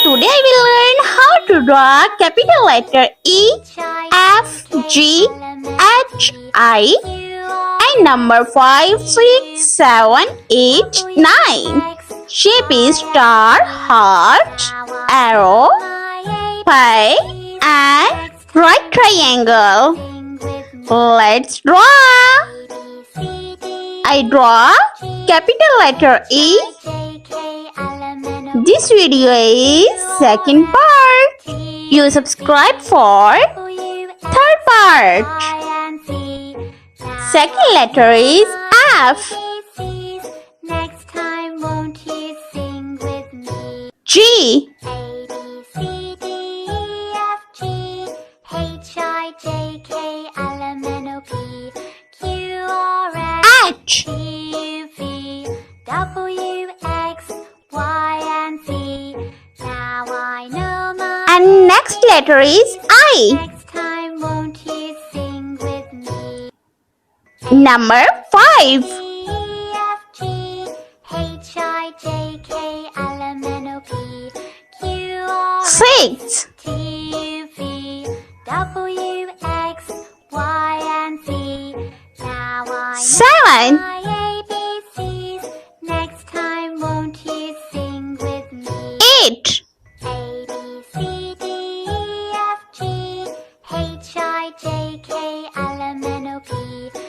Today I will learn how to draw capital letter E, F, G, H, I and number 5, 6, 7, 8, 9. Shape is star, heart, arrow, pie and right triangle. Let's draw. I draw capital letter E. This video is second part. You subscribe for third part. Second letter is F. G. H. And next letter is I. Number 5. 6. 7. 8.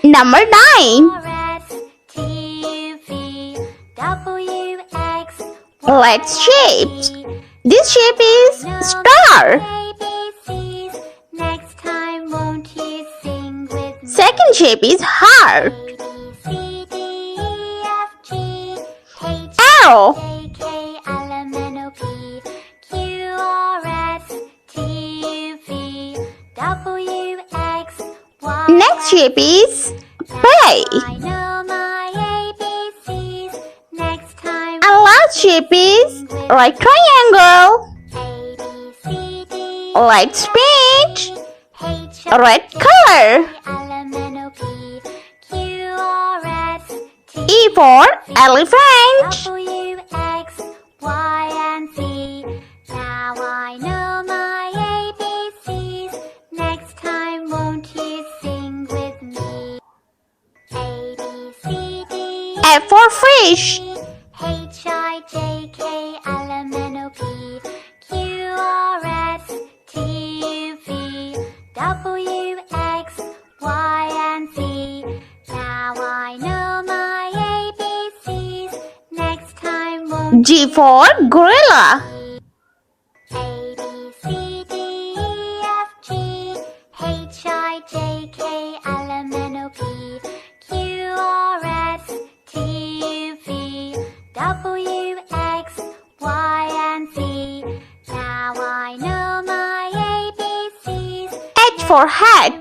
Number 9. Let's shape. This shape is star. Second shape is heart. Arrow. Next shape is pie. And last shape is right triangle. Let's paint red color. E for elephant. F for fish. G for gorilla. H for hat.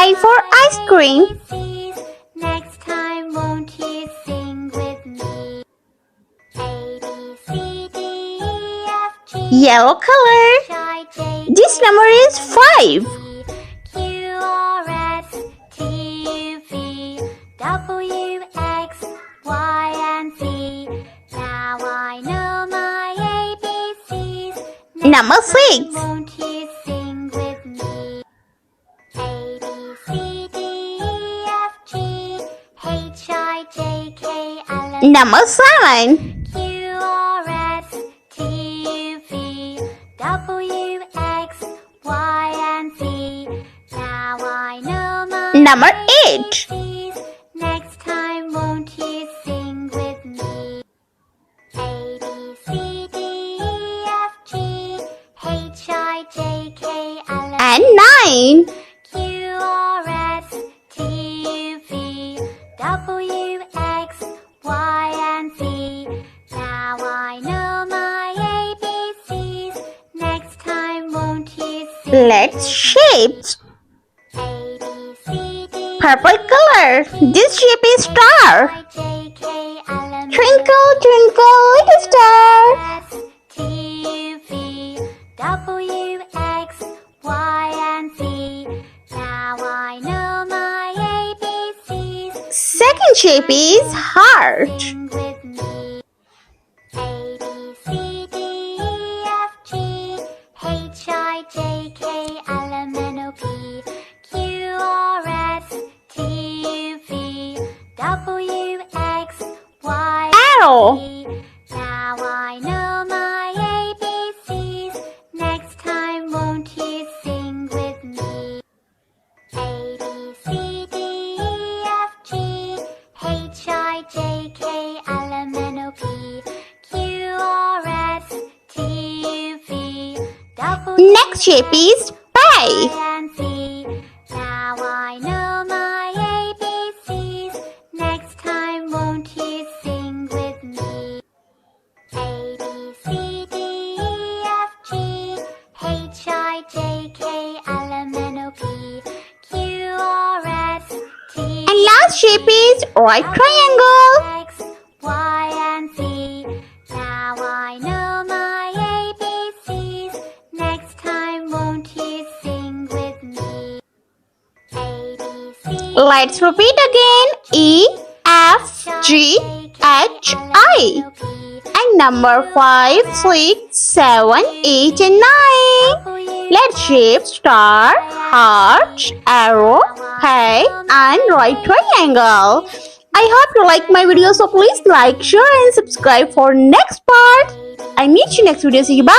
I for ice cream. Yellow color. This number is 5. Number 6. Number 7. Number 8. And 9. Let's shape. Purple color. This shape is star. Twinkle, twinkle, little star. T, U, V, W, X, Y, and Z. Now I know my ABCs. Second shape is heart. Sing with me. A, B, C, D, E, F, G, H, I, J, K, L, M, N, O, P, Q, R, S, T, U, V, W, X, Y, Arrow. Z. Now I know my ABCs. Next time, won't you sing with me? A, B, C, D, E, F, G, H, I, J, K, L, M, N, O, P, Q, R, S, T, U, V, W, Next shape is pie. and Z. Now I know my ABCs. Next time, won't you sing with me? A, B, C, D, E, F, G, H, I, J, K, L, M, N, O, P, Q, R, S, T, And last shape is right triangle. X, Y, and Z. Now I know my ABCs. Next time, won't you sing with me? A, B, C. Let's repeat again. E, F, G, H, I. And number 5, 6, 7, 8, and 9. Let's shape star, heart, arrow, pie, and right triangle. I hope you like my video, so please like, share, and subscribe for next part. I meet you next video. See you. Bye.